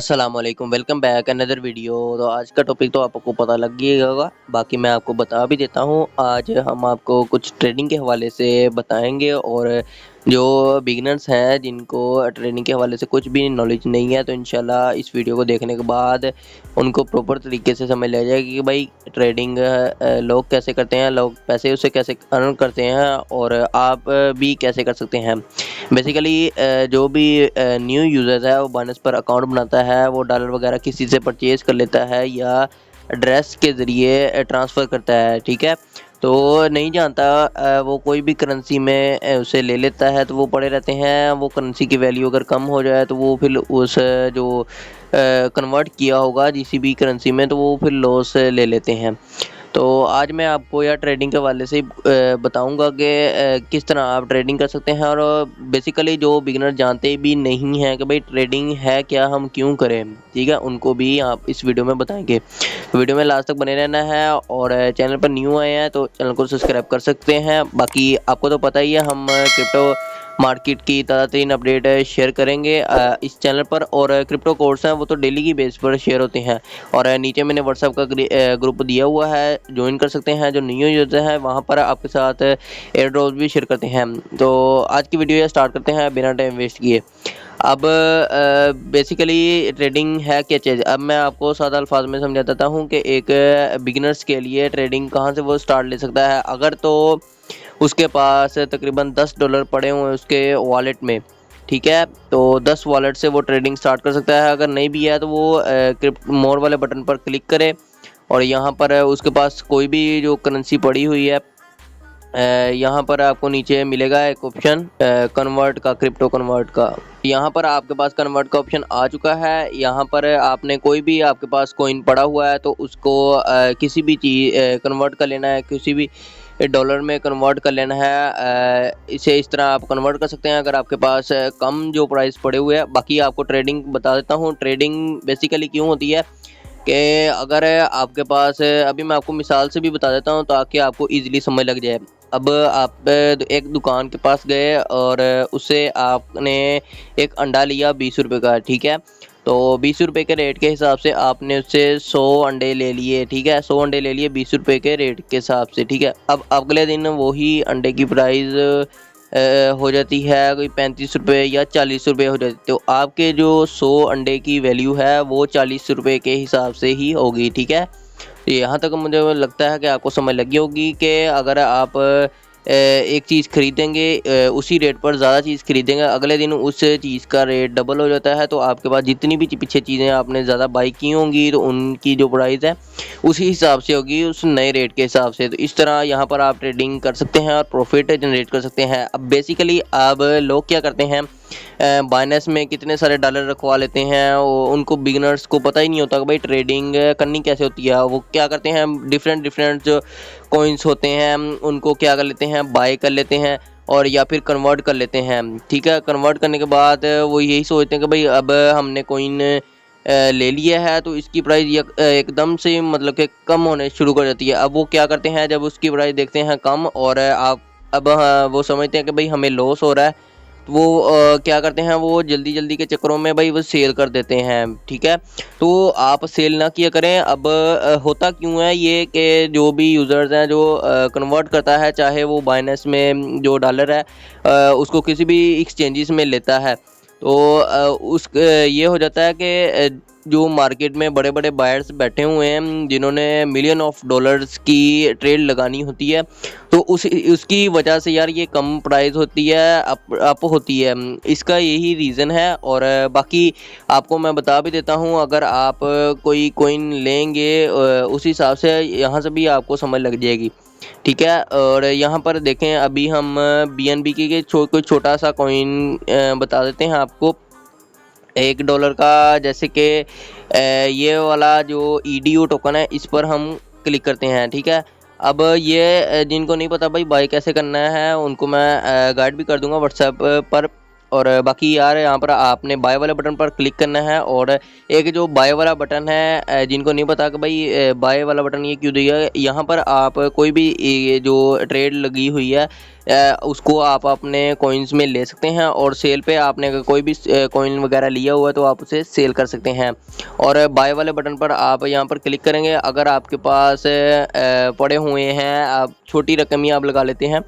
अस्सलामुअलैकुम, welcome back another video. तो आज का टॉपिक तो आपको पता लग गया होगा, बाकी मैं आपको बता भी देता हूँ। आज हम आपको कुछ ट्रेडिंग के हवाले से बताएंगे और जो बिगिनर्स हैं जिनको ट्रेडिंग के हवाले से कुछ भी नॉलेज नहीं है, तो इंशाल्लाह इस वीडियो को देखने के बाद उनको प्रॉपर तरीके से समझ आ जाएगी कि भाई ट्रेडिंग लोग कैसे करते हैं, लोग पैसे उससे कैसे अर्न करते हैं और आप भी कैसे कर सकते हैं। बेसिकली जो भी न्यू यूज़र है वो बाइनेंस पर अकाउंट बनाता है, वो डॉलर वगैरह किसी से परचेज़ कर लेता है या एड्रेस के ज़रिए ट्रांसफ़र करता है, ठीक है। तो नहीं जानता वो कोई भी करेंसी में उसे ले लेता है, तो वो पड़े रहते हैं। वो करेंसी की वैल्यू अगर कम हो जाए तो वो फिर उस जो कन्वर्ट किया होगा किसी भी करेंसी में, तो वो फिर लॉस ले लेते हैं। तो आज मैं आपको यार ट्रेडिंग के हवाले से बताऊंगा कि किस तरह आप ट्रेडिंग कर सकते हैं। और बेसिकली जो बिगिनर जानते भी नहीं हैं कि भाई ट्रेडिंग है क्या, हम क्यों करें, ठीक है, उनको भी आप इस वीडियो में बताएंगे। तो वीडियो में लास्ट तक बने रहना है और चैनल पर न्यू आए हैं तो चैनल को सब्सक्राइब कर सकते हैं। बाकी आपको तो पता ही है, हम क्रिप्टो मार्केट की ताज़ा तरीन अपडेट शेयर करेंगे इस चैनल पर। और क्रिप्टो कोर्स हैं वो तो डेली की बेस पर शेयर होते हैं। और नीचे मैंने व्हाट्सएप का ग्रुप दिया हुआ है, ज्वाइन कर सकते हैं। जो न्यू यूज़र हैं वहाँ पर आपके साथ एयर ड्रॉप भी शेयर करते हैं। तो आज की वीडियो स्टार्ट करते हैं बिना टाइम वेस्ट किए। अब बेसिकली ट्रेडिंग है क्या चीज़, अब मैं आपको सादा अल्फाज में समझा देता हूँ कि एक बिगिनर्स के लिए ट्रेडिंग कहाँ से वो स्टार्ट ले सकता है। अगर तो उसके पास तकरीबन $10 पड़े हुए हैं उसके वॉलेट में, ठीक है, तो 10 वॉलेट से वो ट्रेडिंग स्टार्ट कर सकता है। अगर नहीं भी है तो वो क्रिप्ट मोर वाले बटन पर क्लिक करे और यहाँ पर उसके पास कोई भी जो करेंसी पड़ी हुई है, यहाँ पर आपको नीचे मिलेगा एक ऑप्शन कन्वर्ट का, क्रिप्टो कन्वर्ट का। यहाँ पर आपके पास कन्वर्ट का ऑप्शन आ चुका है। यहाँ पर आपने कोई भी आपके पास कॉइन पड़ा हुआ है तो उसको किसी भी चीज़ कन्वर्ट कर लेना है, किसी भी डॉलर में कन्वर्ट कर लेना है। इसे इस तरह आप कन्वर्ट कर सकते हैं अगर आपके पास कम जो प्राइस पड़े हुए हैं। बाकी आपको ट्रेडिंग बता देता हूँ, ट्रेडिंग बेसिकली क्यों होती है कि अगर आपके पास, अभी मैं आपको मिसाल से भी बता देता हूँ ताकि आपको ईजिली समझ लग जाए। अब आप एक दुकान के पास गए और उससे आपने एक अंडा लिया 20 रुपये का, ठीक है। तो 20 रुपये के रेट के हिसाब से आपने उससे 100 अंडे ले लिए, ठीक है, 100 अंडे ले लिए 20 रुपये के रेट के हिसाब से, ठीक है। अब अगले दिन वही अंडे की प्राइस हो जाती है कोई 35 रुपये या 40 रुपये हो जाती है। तो आपके जो 100 अंडे की वैल्यू है वो 40 रुपये के हिसाब से ही होगी, ठीक है। तो यहाँ तक मुझे लगता है कि आपको समझ लगी होगी कि अगर आप एक चीज़ खरीदेंगे, उसी रेट पर ज़्यादा चीज़ खरीदेंगे, अगले दिन उस चीज़ का रेट डबल हो जाता है। तो आपके पास जितनी भी पीछे चीज़ें आपने ज़्यादा बाई की होंगी तो उनकी जो प्राइस है उसी हिसाब से होगी, उस नए रेट के हिसाब से। तो इस तरह यहाँ पर आप ट्रेडिंग कर सकते हैं और प्रॉफिट जनरेट कर सकते हैं। अब बेसिकली अब लोग क्या करते हैं, बाइनेंस में कितने सारे डॉलर रखवा लेते हैं, उनको बिगिनर्स को पता ही नहीं होता कि भाई ट्रेडिंग करनी कैसे होती है। वो क्या करते हैं, डिफरेंट डिफरेंट जो कॉइन्स होते हैं उनको क्या कर लेते हैं, बाय कर लेते हैं और या फिर कन्वर्ट कर लेते हैं, ठीक है। कन्वर्ट करने के बाद वो यही सोचते हैं कि भाई अब हमने कॉइन ले लिया है तो इसकी प्राइस एकदम से मतलब कि कम होने शुरू कर जाती है। अब वो क्या करते हैं, जब उसकी प्राइस देखते हैं कम और आप अब वो समझते हैं कि भाई हमें लॉस हो रहा है, तो वो क्या करते हैं, वो जल्दी जल्दी के चक्करों में भाई वो सेल कर देते हैं, ठीक है। तो आप सेल ना किया करें। अब होता क्यों है ये कि जो भी यूज़र्स हैं जो कन्वर्ट करता है, चाहे वो बाइनेंस में जो डॉलर है उसको किसी भी एक्सचेंजेस में लेता है, तो ये हो जाता है कि जो मार्केट में बड़े बड़े बायर्स बैठे हुए हैं जिन्होंने मिलियन ऑफ डॉलर्स की ट्रेड लगानी होती है, तो उसकी वजह से यार ये कम प्राइस होती है, अप होती है। इसका यही रीज़न है। और बाकी आपको मैं बता भी देता हूँ, अगर आप कोई कॉइन लेंगे उस हिसाब से यहाँ से भी आपको समझ लग जाएगी, ठीक है। और यहाँ पर देखें, अभी हम BNB के कोई छोटा सा कॉइन बता देते हैं आपको, $1 का। जैसे कि ये वाला जो EDU टोकन है इस पर हम क्लिक करते हैं, ठीक है। अब ये जिनको नहीं पता भाई बाई कैसे करना है उनको मैं गाइड भी कर दूंगा व्हाट्सएप पर। और बाकी यार यहाँ पर आपने बाय वाले बटन पर क्लिक करना है। और एक जो बाय वाला बटन है, जिनको नहीं पता कि भाई बाय वाला बटन ये क्यों दिया है, यहाँ पर आप कोई भी ये जो ट्रेड लगी हुई है उसको आप अपने कॉइन्स में ले सकते हैं। और सेल पे आपने अगर कोई भी कॉइन वगैरह लिया हुआ है तो आप उसे सेल कर सकते हैं। और बाय वाले बटन पर आप यहाँ पर क्लिक करेंगे। अगर आपके पास पड़े हुए हैं, आप छोटी रकम ही आप लगा लेते हैं,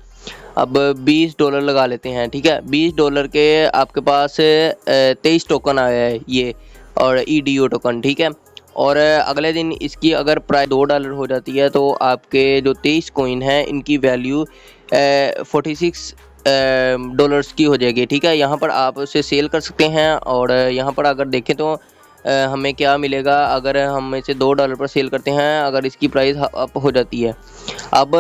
अब $20 लगा लेते हैं, ठीक है। $20 के आपके पास 23 टोकन आया है ये, और EDO टोकन, ठीक है। और अगले दिन इसकी अगर प्राइस $2 हो जाती है तो आपके जो 23 कॉइन हैं इनकी वैल्यू 46 डॉलर्स की हो जाएगी, ठीक है। यहाँ पर आप उसे सेल कर सकते हैं। और यहाँ पर अगर देखें तो हमें क्या मिलेगा, अगर हम इसे $2 पर सेल करते हैं, अगर इसकी प्राइस अप हो जाती है। अब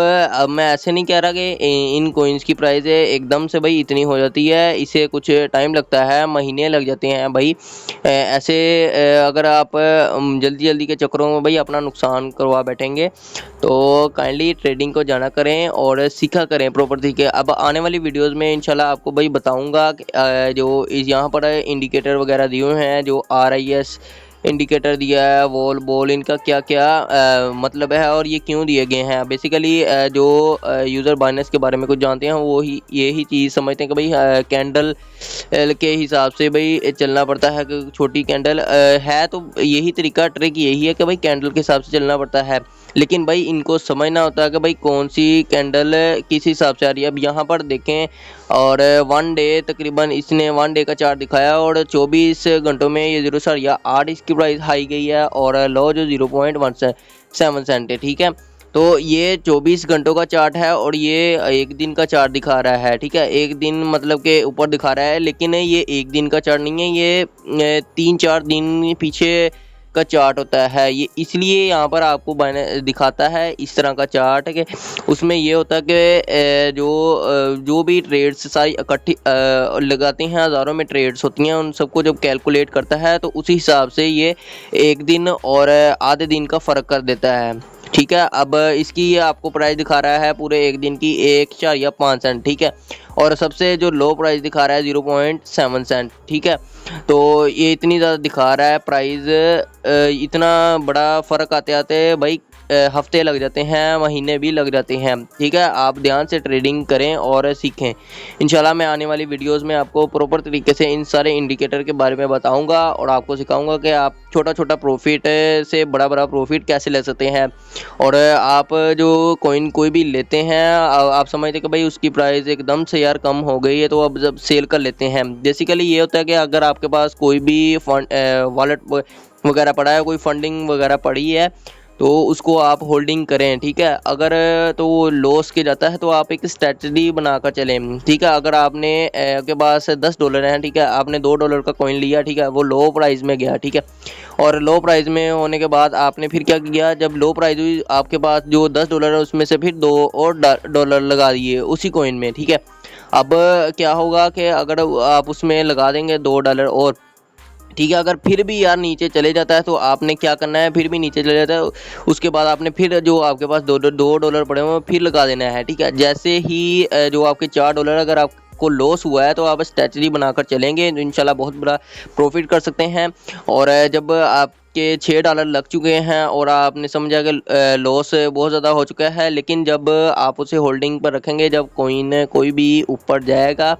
मैं ऐसे नहीं कह रहा कि इन कोइंस की प्राइस एकदम से भाई इतनी हो जाती है, इसे कुछ टाइम लगता है, महीने लग जाते हैं भाई। ऐसे अगर आप जल्दी जल्दी के चक्करों में भाई अपना नुकसान करवा बैठेंगे तो काइंडली ट्रेडिंग को जाना करें और सीखा करें प्रॉपर तरीके। अब आने वाली वीडियोस में इंशाल्लाह आपको भाई बताऊंगा कि जो यहाँ पर इंडिकेटर वगैरह दिए हुए हैं, जो RIS इंडिकेटर दिया है, वॉल बॉल, इनका क्या क्या मतलब है और ये क्यों दिए गए हैं। बेसिकली जो यूज़र बाइनेंस के बारे में कुछ जानते हैं वो ही यही चीज़ समझते हैं कि भाई कैंडल के हिसाब से भाई चलना पड़ता है। कि छोटी कैंडल है तो यही तरीका, ट्रिक यही है कि भाई कैंडल के हिसाब से चलना पड़ता है, लेकिन भाई इनको समझना होता है कि भाई कौन सी कैंडल किस हिसाब से आ रही है। अब यहाँ पर देखें, और 1 डे तकरीबन इसने 1 डे का चार्ट दिखाया और 24 घंटों में ये 0.8 इसकी प्राइस हाई गई है और लो जो 0.17 सेंट है, ठीक है। तो ये 24 घंटों का चार्ट है और ये एक दिन का चार्ट दिखा रहा है, ठीक है। एक दिन मतलब के ऊपर दिखा रहा है, लेकिन ये एक दिन का चार्ट नहीं है, ये 3-4 दिन पीछे का चार्ट होता है। ये इसलिए यहाँ पर आपको दिखाता है इस तरह का चार्ट कि उसमें ये होता है कि जो भी ट्रेड्स सारी इकट्ठी लगाते हैं, हज़ारों में ट्रेड्स होती हैं, उन सबको जब कैलकुलेट करता है तो उसी हिसाब से ये एक दिन और आधे दिन का फ़र्क कर देता है, ठीक है। अब इसकी ये आपको प्राइस दिखा रहा है पूरे एक दिन की 1.5 सेंट, ठीक है। और सबसे जो लो प्राइस दिखा रहा है 0.7 सेंट, ठीक है। तो ये इतनी ज़्यादा दिखा रहा है प्राइस, इतना बड़ा फ़र्क आते आते भाई हफ्ते लग जाते हैं, महीने भी लग जाते हैं, ठीक है। आप ध्यान से ट्रेडिंग करें और सीखें। इंशाल्लाह मैं आने वाली वीडियोस में आपको प्रॉपर तरीके से इन सारे इंडिकेटर के बारे में बताऊंगा और आपको सिखाऊंगा कि आप छोटा छोटा प्रॉफिट से बड़ा बड़ा प्रॉफिट कैसे ले सकते हैं। और आप जो कॉइन कोई भी लेते हैं, आप समझते कि भाई उसकी प्राइस एकदम से यार कम हो गई है तो अब जब सेल कर लेते हैं। बेसिकली ये होता है कि अगर आपके पास कोई भी वॉलेट वगैरह पड़ा है, कोई फंडिंग वगैरह पड़ी है, तो उसको आप होल्डिंग करें, ठीक है। अगर तो वो लॉस के जाता है तो आप एक स्ट्रेटजी बनाकर चलें, ठीक है। अगर आपने के पास $10 हैं, ठीक है, आपने $2 का कॉइन लिया, ठीक है, वो लो प्राइस में गया, ठीक है। और लो प्राइस में होने के बाद आपने फिर क्या किया, जब लो प्राइस हुई आपके पास जो $10 है उसमें से फिर $2 लगा दिए उसी कॉइन में, ठीक है। अब क्या होगा कि अगर आप उसमें लगा देंगे $2 और, ठीक है, अगर फिर भी यार नीचे चले जाता है तो आपने क्या करना है, फिर भी नीचे चले जाता है उसके बाद आपने फिर जो आपके पास $2 पड़े हुए फिर लगा देना है, ठीक है। जैसे ही जो आपके $4 अगर आपको लॉस हुआ है तो आप स्ट्रेटजी बनाकर चलेंगे तो इंशाल्लाह बहुत बड़ा प्रॉफिट कर सकते हैं। और जब आपके $6 लग चुके हैं और आपने समझा कि लॉस बहुत ज़्यादा हो चुका है, लेकिन जब आप उसे होल्डिंग पर रखेंगे, जब कॉइन कोई भी ऊपर जाएगा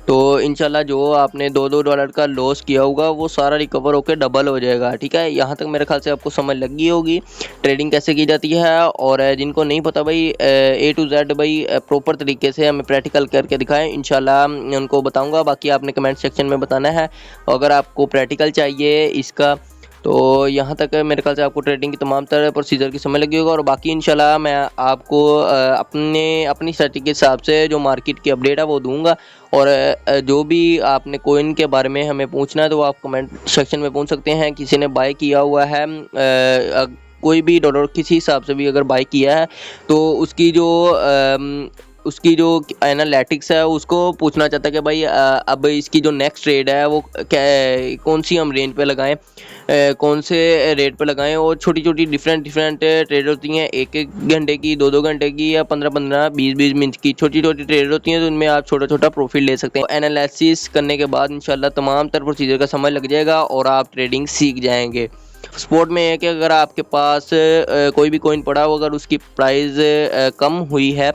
तो इंशाल्लाह जो आपने $2 का लॉस किया होगा वो सारा रिकवर होकर डबल हो जाएगा, ठीक है। यहाँ तक मेरे ख्याल से आपको समझ लग गई होगी ट्रेडिंग कैसे की जाती है। और जिनको नहीं पता भाई A to Z भाई प्रॉपर तरीके से हमें प्रैक्टिकल करके दिखाएं, इंशाल्लाह उनको बताऊंगा। बाकी आपने कमेंट सेक्शन में बताना है। अगर आपको प्रैक्टिकल चाहिए इसका तो यहाँ तक मेरे ख्याल से आपको ट्रेडिंग की तमाम तरह प्रोसीजर की समझ लगी होगा। और बाकी इंशाल्लाह मैं आपको अपनी स्ट्रेटजी के हिसाब से जो मार्केट की अपडेट है वो दूंगा। और जो भी आपने कोइन के बारे में हमें पूछना है तो आप कमेंट सेक्शन में पूछ सकते हैं। किसी ने बाय किया हुआ है कोई भी डॉलर किसी हिसाब से भी अगर बाय किया है तो उसकी जो उसकी जो एनालिटिक्स है उसको पूछना चाहता है कि भाई अब इसकी जो नेक्स्ट ट्रेड है वो क्या, कौन सी हम रेंज पे लगाएं, कौन से रेट पे लगाएं। और छोटी छोटी डिफरेंट ट्रेड होती हैं, 1-1 घंटे की, 2-2 घंटे की, या 15-15, 20-20 मिनट की छोटी छोटी ट्रेड होती हैं। तो उनमें आप छोटा छोटा प्रॉफिट ले सकते हैं। एनालिसिस करने के बाद इंशाल्लाह तमाम तरह प्रोसीजर का समझ लग जाएगा और आप ट्रेडिंग सीख जाएंगे। स्पोर्ट में है कि अगर आपके पास कोई भी कॉइन पड़ा हो, अगर उसकी प्राइस कम हुई है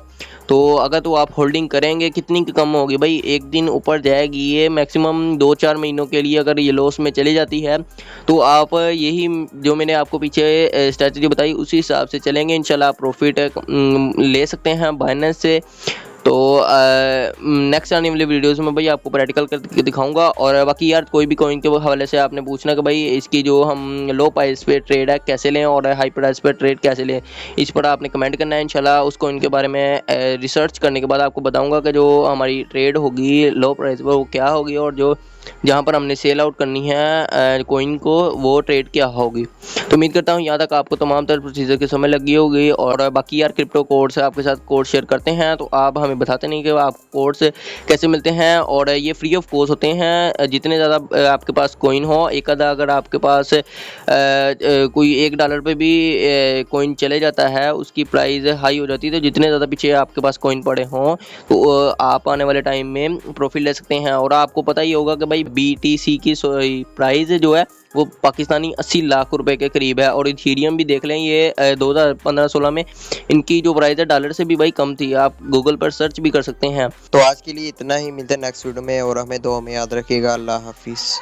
तो अगर तो आप होल्डिंग करेंगे, कितनी की कम होगी भाई, एक दिन ऊपर जाएगी ये, मैक्सिमम 2-4 महीनों के लिए अगर ये लॉस में चली जाती है तो आप यही जो मैंने आपको पीछे स्ट्रेटजी बताई उसी हिसाब से चलेंगे, इंशाल्लाह आप प्रॉफिट ले सकते हैं बाइनेंस से। तो नेक्स्ट आने वाली वीडियोस में भाई आपको प्रैक्टिकल करके दिखाऊंगा। और बाकी यार कोई भी कॉइन के हवाले से आपने पूछना कि भाई इसकी जो हम लो प्राइस पे ट्रेड है कैसे लें और हाई प्राइस पे ट्रेड कैसे लें, इस पर आपने कमेंट करना है। इंशाल्लाह उस कॉइन के बारे में रिसर्च करने के बाद आपको बताऊंगा कि जो हमारी ट्रेड होगी लो प्राइस पर वो क्या होगी, और जो जहाँ पर हमने सेल आउट करनी है कॉइन को वो ट्रेड क्या होगी। तो उम्मीद करता हूँ यहाँ तक आपको तमाम तरह प्रोसीजर की समझ लगी होगी। और बाकी यार क्रिप्टो कोड्स आपके साथ कोड शेयर करते हैं तो आप हमें बताते नहीं कि आप कोड्स कैसे मिलते हैं, और ये फ्री ऑफ कॉस्ट होते हैं। जितने ज़्यादा आपके पास कॉइन हो, एक आधा अगर आपके पास कोई $1 पे भी कॉइन चले जाता है, उसकी प्राइस हाई हो जाती है, तो जितने ज़्यादा पीछे आपके पास कॉइन पड़े हों तो आप आने वाले टाइम में प्रॉफिट ले सकते हैं। और आपको पता ही होगा कि भाई BTC की प्राइस जो है वो पाकिस्तानी 80 लाख रुपए के करीब है। और इथेरियम भी देख लें, ये 2015-16 में इनकी जो प्राइस है डॉलर से भी भाई कम थी, आप गूगल पर सर्च भी कर सकते हैं। तो आज के लिए इतना ही, मिलते हैं नेक्स्ट वीडियो में, और हमें दुआ में याद रखिएगा। अल्लाह हाफिज़।